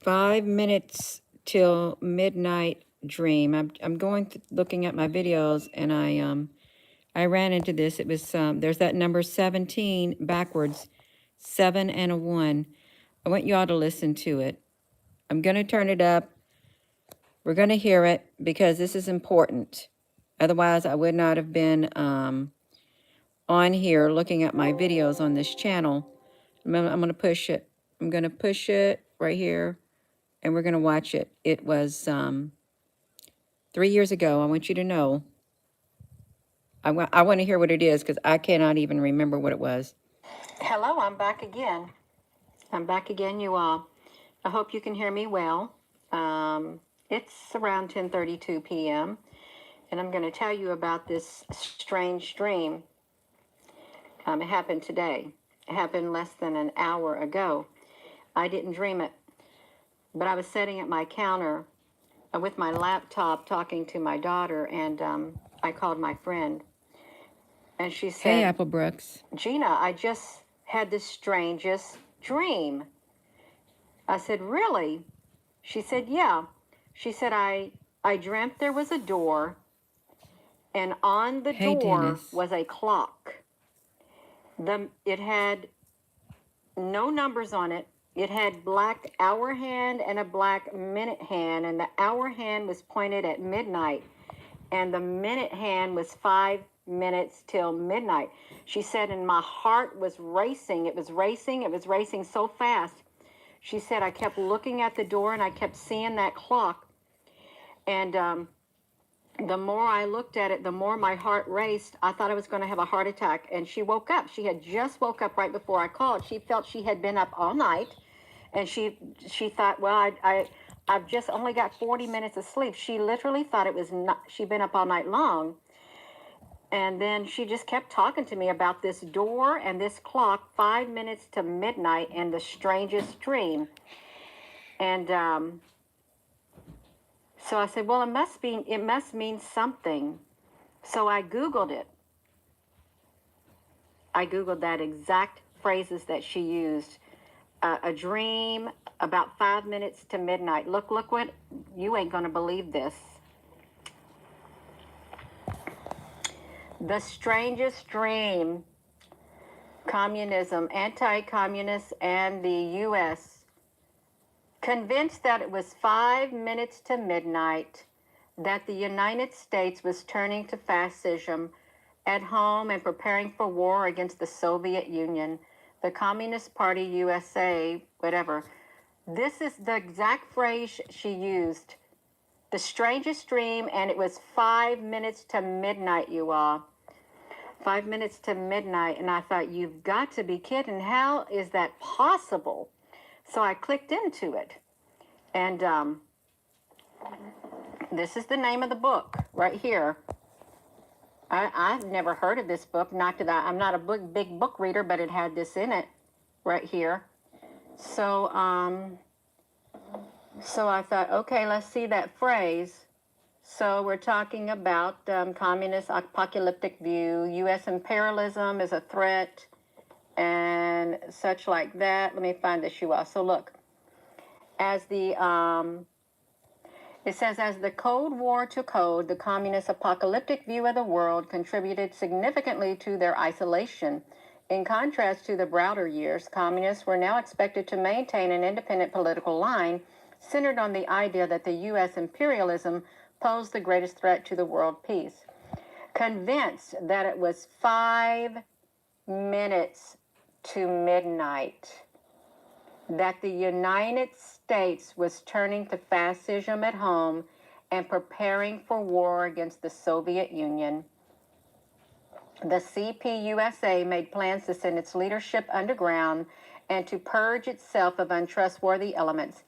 5 minutes till midnight dream. I'm looking at my videos, and I ran into this. It was there's that number 17 backwards, 7 and a 1. I want you all to listen to it. I'm going to turn it up. We're going to hear it because this is important. Otherwise, I would not have been on here looking at my videos on this channel. I'm going to push it. I'm going to push it right here, and we're going to watch it. It was 3 years ago. I want you to know. I want to hear what it is because I cannot even remember what it was. Hello, I'm back again. I'm back again, you all. I hope you can hear me well. It's around 10:32 p.m. and I'm going to tell you about this strange dream. It happened today. It happened less than an hour ago. I didn't dream it, but I was sitting at my counter with my laptop talking to my daughter, and I called my friend, and she said, "Hey, Apple Brooks. Gina, I just had the strangest dream." I said, "Really?" She said, "Yeah." She said, I dreamt there was a door, and on the door Dennis. Was a clock. It had no numbers on it. It had black hour hand and a black minute hand, and the hour hand was pointed at midnight, and the minute hand was 5 minutes till midnight. She said, and my heart was racing. It was racing. It was racing so fast. She said, I kept looking at the door, and I kept seeing that clock. And the more I looked at it, the more my heart raced. I thought I was going to have a heart attack. And she woke up. She had just woke up right before I called. She felt she had been up all night. And she thought, well, I've just only got 40 minutes of sleep. She literally thought it was not, she'd been up all night long. And then she just kept talking to me about this door and this clock, 5 minutes to midnight, and the strangest dream. And so I said, well, it must mean something. So I Googled it. I Googled that exact phrases that she used. A dream about 5 minutes to midnight. Look what, you ain't gonna believe this. The strangest dream. Communism, anti-communists, and the U.S. convinced that it was 5 minutes to midnight, that the United States was turning to fascism at home and preparing for war against the Soviet Union, the Communist Party USA, whatever. This is the exact phrase she used. The strangest dream, and it was 5 minutes to midnight, you all. 5 minutes to midnight, and I thought, you've got to be kidding. How is that possible? So I clicked into it, and this is the name of the book right here. I've never heard of this book. Not that I'm not a big book reader, but it had this in it right here. So I thought, okay, let's see that phrase. So we're talking about communist apocalyptic view, U.S. imperialism is a threat, and such like that. Let me find this, you all. So look, as the it says, as the Cold War took hold, the communist apocalyptic view of the world contributed significantly to their isolation. In contrast to the Browder years, communists were now expected to maintain an independent political line centered on the idea that the U.S. imperialism posed the greatest threat to the world peace. Convinced that it was 5 minutes to midnight, that the United States was turning to fascism at home and preparing for war against the Soviet Union, the CPUSA made plans to send its leadership underground and to purge itself of untrustworthy elements.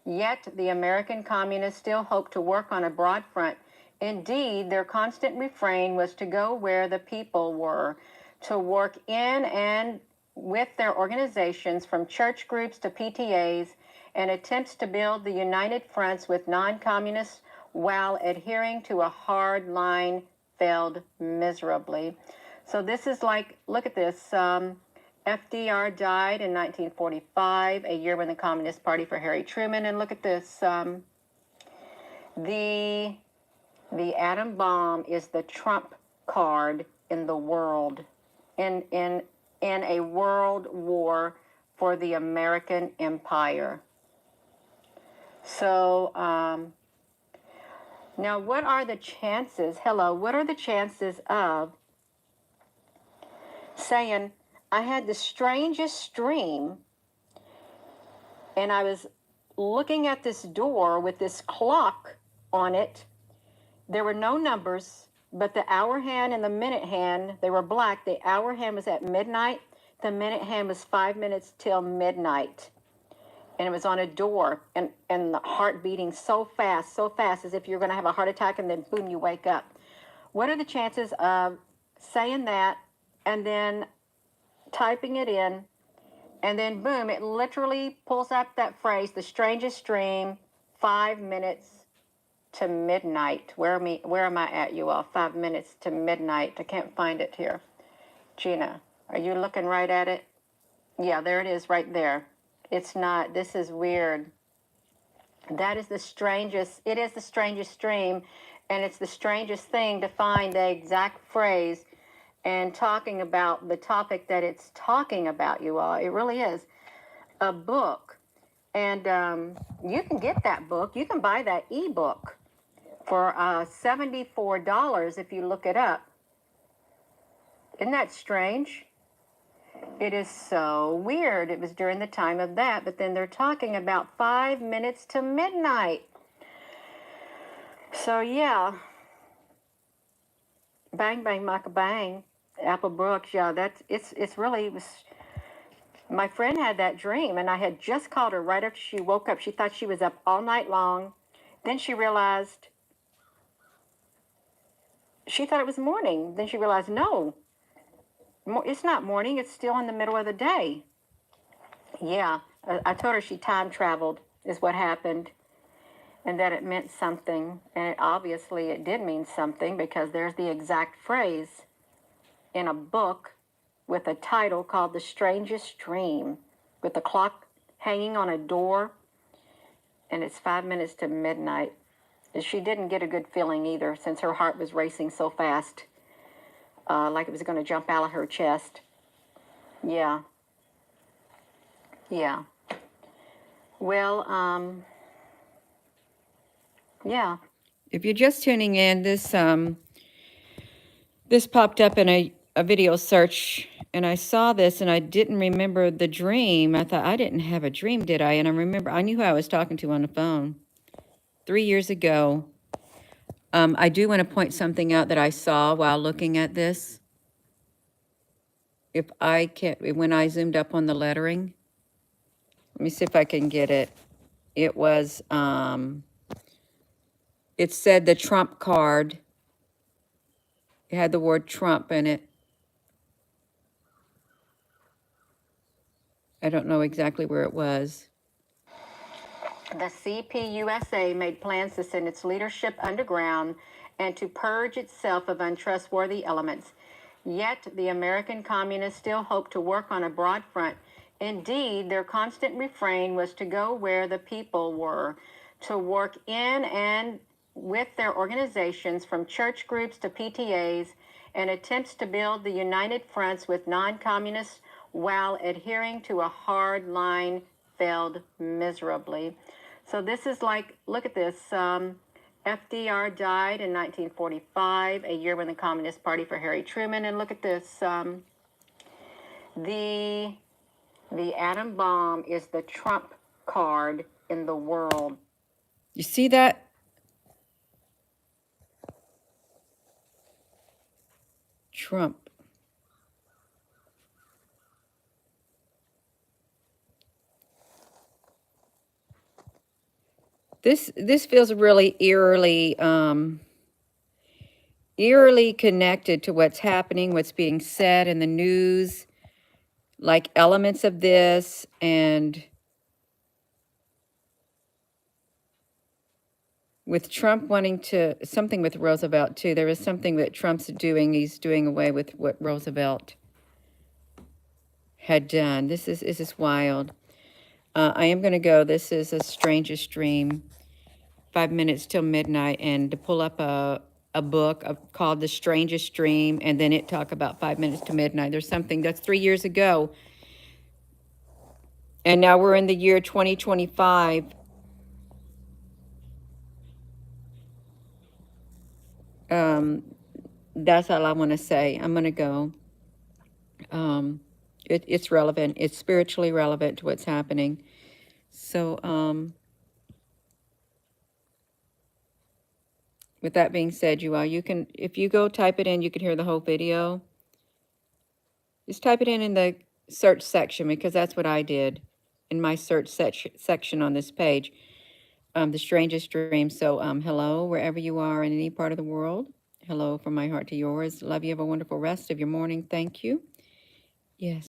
Yet the American communists still hoped to work on a broad front. Indeed, their constant refrain was to go where the people were, to work in and with their organizations, from church groups to PTAs, and attempts to build the united fronts with non-communists while adhering to a hard line failed miserably. So this is like, look at this. FDR died in 1945, a year when the Communist Party for Harry Truman. And look at this. The atom bomb is the trump card in the world, in a world war for the American empire. So, now what are the chances, what are the chances of saying, I had the strangest dream, and I was looking at this door with this clock on it. There were no numbers, but the hour hand and the minute hand, they were black. The hour hand was at midnight. The minute hand was 5 minutes till midnight. And it was on a door, and the heart beating so fast, as if you're going to have a heart attack, and then boom, you wake up. What are the chances of saying that and then typing it in, and then boom, it literally pulls up that phrase, the strangest dream, 5 minutes to midnight. Where am I at, you all? 5 minutes to midnight. I can't find it here. Gina, are you looking right at it? Yeah, there it is right there. It's not, this is weird. That is the strangest, it is the strangest dream, and it's the strangest thing to find the exact phrase and talking about the topic that it's talking about, you all. It really is a book. And you can get that book. You can buy that ebook for $74 if you look it up. Isn't that strange? It is so weird. It was during the time of that, but then they're talking about 5 minutes to midnight. So yeah, bang, bang, maka bang. Apple Brooks, yeah, it's really, it was, my friend had that dream, and I had just called her right after she woke up. She thought she was up all night long. Then she realized, she thought it was morning. Then she realized, no, it's not morning. It's still in the middle of the day. Yeah, I told her she time traveled is what happened, and that it meant something. And obviously it did mean something, because there's the exact phrase in a book with a title called The Strangest Dream, with the clock hanging on a door, and it's 5 minutes to midnight. And she didn't get a good feeling either, since her heart was racing so fast, like it was going to jump out of her chest. Yeah. Yeah. Well, yeah. If you're just tuning in, this popped up in a video search, and I saw this, and I didn't remember the dream. I thought, I didn't have a dream, did I? And I knew who I was talking to on the phone 3 years ago. I do want to point something out that I saw while looking at this. If I can, when I zoomed up on the lettering, let me see if I can get it. It was, it said the Trump card. It had the word Trump in it. I don't know exactly where it was. The CPUSA made plans to send its leadership underground and to purge itself of untrustworthy elements. Yet the American communists still hoped to work on a broad front. Indeed, their constant refrain was to go where the people were, to work in and with their organizations, from church groups to PTAs, and attempts to build the united fronts with non-communists while adhering to a hard line failed miserably. So this is like, look at this. FDR died in 1945, a year when the Communist Party for Harry Truman. And look at this. The atom bomb is the trump card in the world. You see that? Trump. This feels really eerily connected to what's happening, what's being said in the news, like elements of this, and with Trump wanting to, something with Roosevelt too. There is something that Trump's doing. He's doing away with what Roosevelt had done. This is wild. I am going to go. This is a strangest dream. 5 minutes till midnight, and to pull up a book called The Strangest Dream, and then it talk about 5 minutes to midnight. There's something that's 3 years ago, and now we're in the year 2025. That's all I want to say. I'm going to go. It's relevant. It's spiritually relevant to what's happening. So, with that being said, you all, you can, if you go type it in, you can hear the whole video. Just type it in the search section, because that's what I did in my search section on this page. The Strangest Dream. So, hello, wherever you are in any part of the world. Hello from my heart to yours. Love you. Have a wonderful rest of your morning. Thank you. Yes.